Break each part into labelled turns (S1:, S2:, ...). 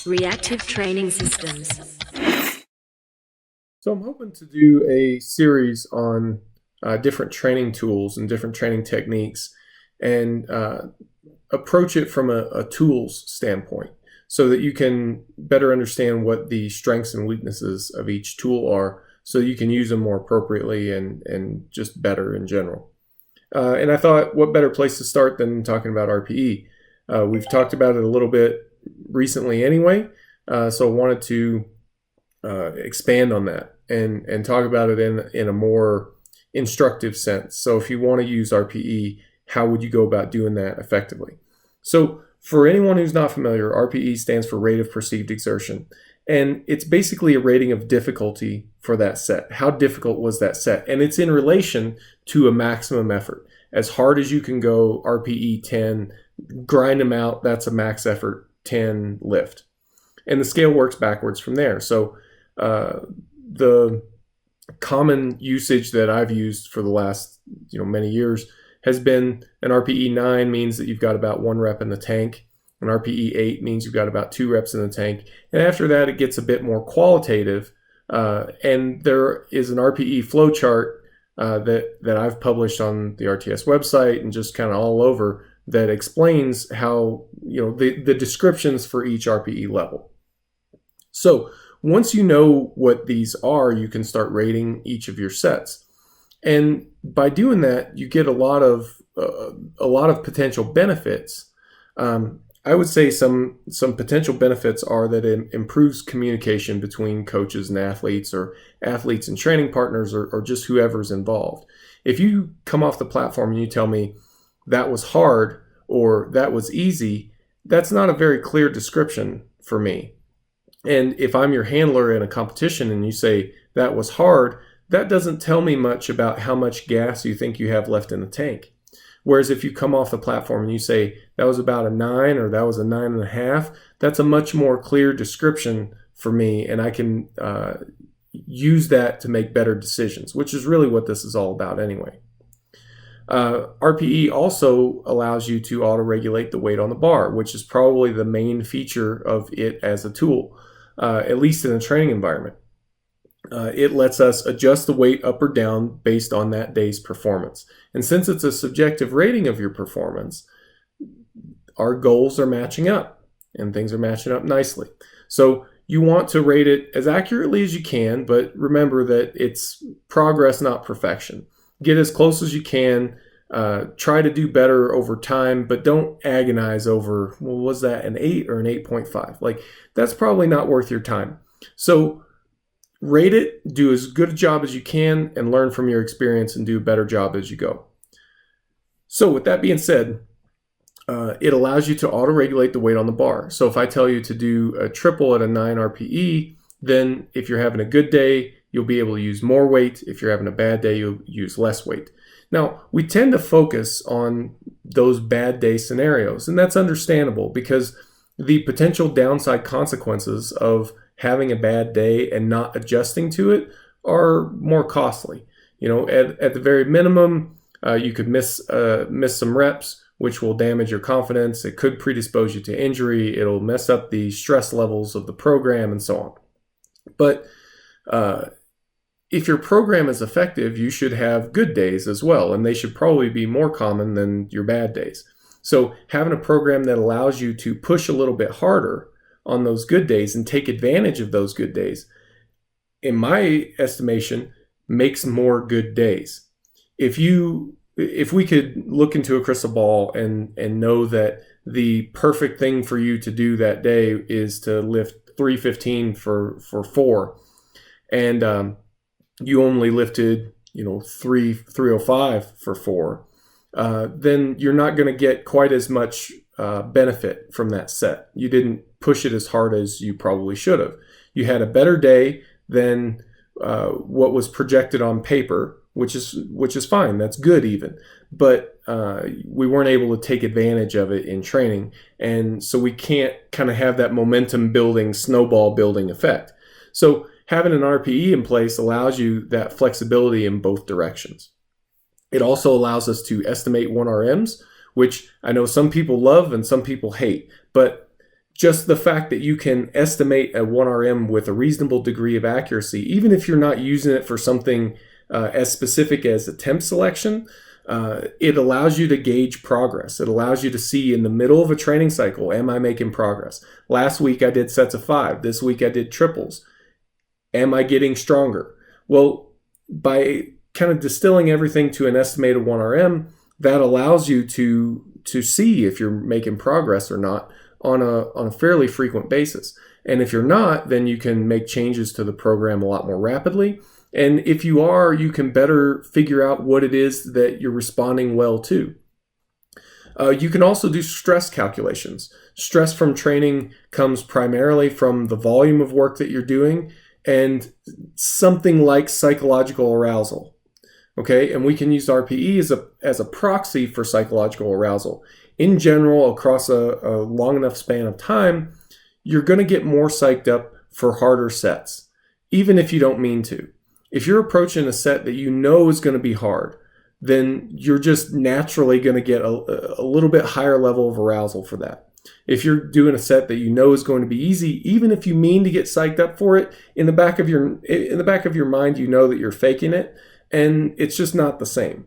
S1: Reactive Training Systems.
S2: So I'm hoping to do a series on different training tools and different training techniques and approach it from a tools standpoint so that you can better understand what the strengths and weaknesses of each tool are so you can use them more appropriately and just better in general. And I thought, what better place to start than talking about RPE? We've talked about it a little bit recently anyway, so I wanted to expand on that and talk about it in a more instructive sense. So if you want to use RPE, how would you go about doing that effectively? So for anyone who's not familiar, RPE stands for rate of perceived exertion. And it's basically a rating of difficulty for that set. How difficult was that set? And it's in relation to a maximum effort. As hard as you can go, RPE 10, grind them out, that's a max effort 10 lift. And the scale works backwards from there. So the common usage that I've used for the last many years has been an RPE 9 means that you've got about 1 rep in the tank. An RPE 8 means you've got about 2 reps in the tank. And after that, it gets a bit more qualitative. And there is an RPE flow chart that I've published on the RTS website and just kind of all over that explains how, the descriptions for each RPE level. So once you know what these are, you can start rating each of your sets. And by doing that, you get a lot of potential benefits. I would say some potential benefits are that it improves communication between coaches and athletes, or athletes and training partners, or just whoever's involved. If you come off the platform and you tell me that was hard or that was easy, that's not a very clear description for me. And if I'm your handler in a competition and you say that was hard, that doesn't tell me much about how much gas you think you have left in the tank. Whereas if you come off the platform and you say that was about a 9 or that was a 9.5, that's a much more clear description for me, and I can use that to make better decisions, which is really what this is all about anyway. RPE also allows you to auto-regulate the weight on the bar, which is probably the main feature of it as a tool, at least in a training environment. It lets us adjust the weight up or down based on that day's performance. And since it's a subjective rating of your performance, our goals are matching up and things are matching up nicely. So you want to rate it as accurately as you can, but remember that it's progress, not perfection. Get as close as you can. Try to do better over time, but don't agonize over, well, was that an 8 or an 8.5? Like, that's probably not worth your time. So rate it, do as good a job as you can, and learn from your experience and do a better job as you go. So with that being said, it allows you to auto-regulate the weight on the bar. So if I tell you to do a triple at a 9 RPE, then if you're having a good day, you'll be able to use more weight. If you're having a bad day, you'll use less weight. Now, we tend to focus on those bad day scenarios, and that's understandable because the potential downside consequences of having a bad day and not adjusting to it are more costly. At the very minimum, you could miss some reps, which will damage your confidence. It could predispose you to injury. It'll mess up the stress levels of the program and so on. But if your program is effective, you should have good days as well, and they should probably be more common than your bad days. So having a program that allows you to push a little bit harder on those good days and take advantage of those good days, in my estimation, makes more good days. If we could look into a crystal ball and know that the perfect thing for you to do that day is to lift 315 for 4, and you only lifted 305 for 4, then you're not going to get quite as much benefit from that set. You didn't push it as hard as you probably should have. You had a better day than what was projected on paper, which is fine. That's good even. But we weren't able to take advantage of it in training, and so we can't kind of have that momentum building, snowball building effect. So having an RPE in place allows you that flexibility in both directions. It also allows us to estimate 1RMs, which I know some people love and some people hate, but just the fact that you can estimate a 1RM with a reasonable degree of accuracy, even if you're not using it for something as specific as attempt selection, it allows you to gauge progress. It allows you to see in the middle of a training cycle, am I making progress? Last week I did sets of 5. This week I did triples. Am I getting stronger? Well, by kind of distilling everything to an estimated 1RM, that allows you to see if you're making progress or not on a fairly frequent basis. And if you're not, then you can make changes to the program a lot more rapidly. And if you are, you can better figure out what it is that you're responding well to. You can also do stress calculations. Stress from training comes primarily from the volume of work that you're doing and something like psychological arousal. Okay, and we can use RPE as a proxy for psychological arousal. In general, across a long enough span of time, you're going to get more psyched up for harder sets, even if you don't mean to. If you're approaching a set that you know is going to be hard, then you're just naturally going to get a little bit higher level of arousal for that. If you're doing a set that you know is going to be easy, even if you mean to get psyched up for it, in the back of your mind, you know that you're faking it, and it's just not the same.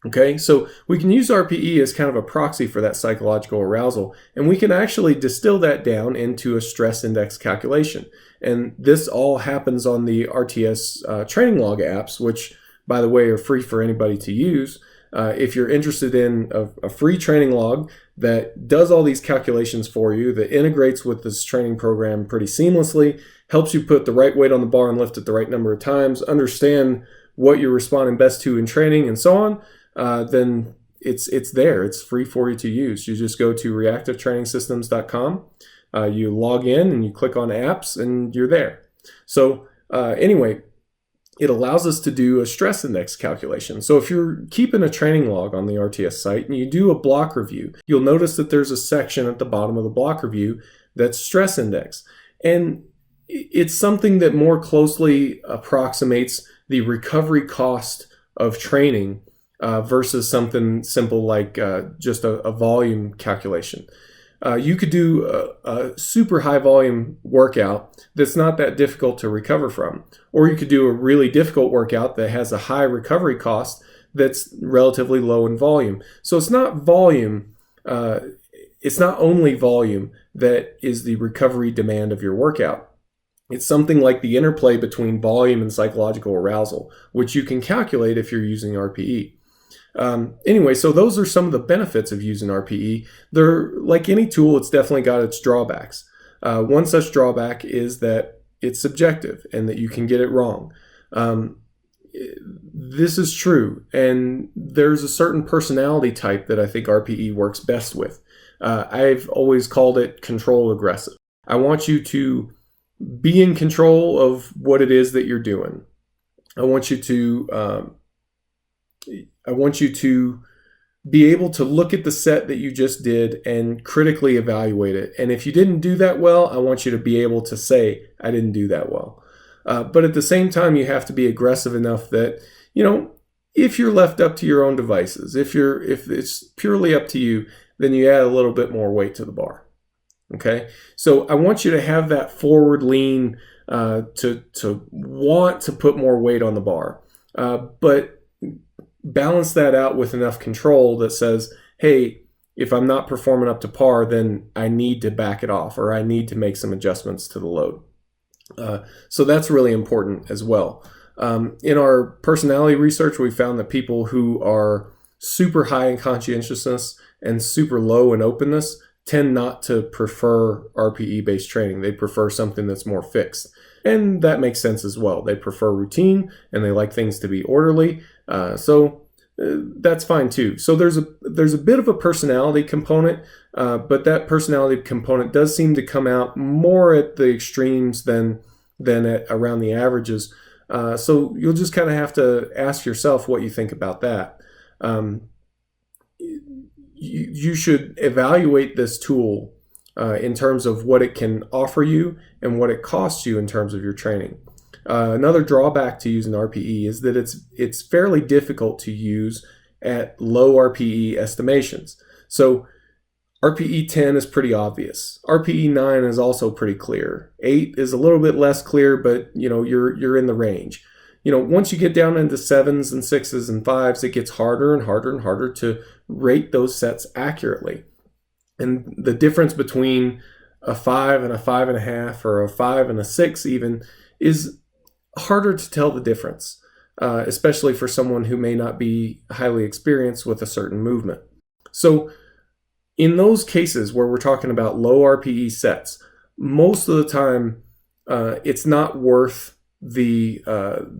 S2: Okay, so we can use RPE as kind of a proxy for that psychological arousal, and we can actually distill that down into a stress index calculation. And this all happens on the RTS training log apps, which, by the way, are free for anybody to use. If you're interested in a free training log that does all these calculations for you, that integrates with this training program pretty seamlessly, helps you put the right weight on the bar and lift it the right number of times, understand what you're responding best to in training, and so on, then it's there. It's free for you to use. You just go to reactivetrainingsystems.com, you log in and you click on apps and you're there. So anyway, it allows us to do a stress index calculation. So if you're keeping a training log on the RTS site and you do a block review, you'll notice that there's a section at the bottom of the block review that's stress index. And it's something that more closely approximates the recovery cost of training versus something simple like just a volume calculation. You could do a super high volume workout that's not that difficult to recover from, or you could do a really difficult workout that has a high recovery cost that's relatively low in volume. So it's not volume, it's not only volume that is the recovery demand of your workout. It's something like the interplay between volume and psychological arousal, which you can calculate if you're using RPE. Anyway, so those are some of the benefits of using RPE. They're like any tool, it's definitely got its drawbacks. One such drawback is that it's subjective and that you can get it wrong. This is true, and there's a certain personality type that I think RPE works best with. I've always called it control aggressive. I want you to be in control of what it is that you're doing. I want you to be able to look at the set that you just did and critically evaluate it. And if you didn't do that well, I want you to be able to say, I didn't do that well. But at the same time, you have to be aggressive enough that, if you're left up to your own devices, if it's purely up to you, then you add a little bit more weight to the bar. Okay, so I want you to have that forward lean to want to put more weight on the bar, but balance that out with enough control that says, hey, if I'm not performing up to par, then I need to back it off, or I need to make some adjustments to the load. So that's really important as well. In our personality research, we found that people who are super high in conscientiousness and super low in openness tend not to prefer RPE-based training. They prefer something that's more fixed. And that makes sense as well. They prefer routine and they like things to be orderly. So that's fine too. So there's a bit of a personality component, but that personality component does seem to come out more at the extremes than at around the averages. So you'll just kind of have to ask yourself what you think about that. You should evaluate this tool in terms of what it can offer you and what it costs you in terms of your training. Another drawback to using RPE is that it's fairly difficult to use at low RPE estimations. So RPE 10 is pretty obvious. RPE 9 is also pretty clear. 8 is a little bit less clear, but you're in the range. Once you get down into 7s and 6s and 5s, it gets harder and harder and harder to rate those sets accurately. And the difference between a 5 and a 5.5 or a 5 and a 6 even is harder to tell the difference, especially for someone who may not be highly experienced with a certain movement. So in those cases where we're talking about low RPE sets, most of the time it's not worth the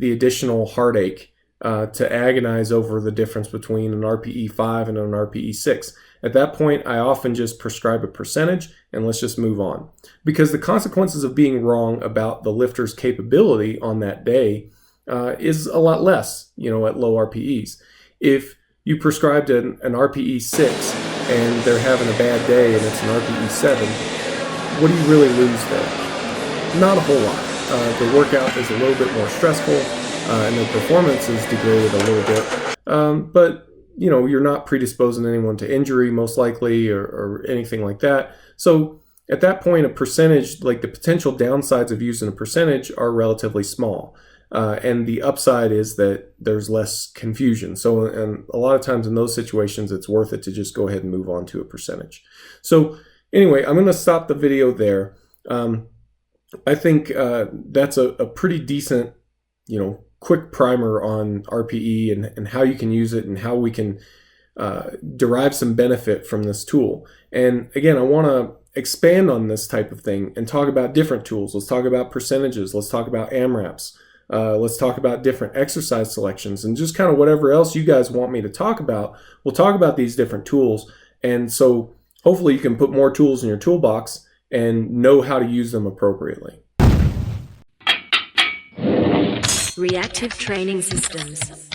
S2: additional heartache to agonize over the difference between an RPE 5 and an RPE 6. At that point, I often just prescribe a percentage and let's just move on. Because the consequences of being wrong about the lifter's capability on that day is a lot less, at low RPEs. If you prescribed an RPE 6 and they're having a bad day and it's an RPE 7, what do you really lose there? Not a whole lot. The workout is a little bit more stressful and the performance is degraded a little bit. But you're not predisposing anyone to injury most likely or anything like that. So at that point, a percentage, like the potential downsides of using a percentage are relatively small. And the upside is that there's less confusion. So and a lot of times in those situations, it's worth it to just go ahead and move on to a percentage. So anyway, I'm going to stop the video there. I think that's a pretty decent, quick primer on RPE and how you can use it and how we can derive some benefit from this tool. And again, I want to expand on this type of thing and talk about different tools. Let's talk about percentages. Let's talk about AMRAPs. Let's talk about different exercise selections and just kind of whatever else you guys want me to talk about. We'll talk about these different tools. And so hopefully you can put more tools in your toolbox and know how to use them appropriately.
S1: Reactive Training Systems.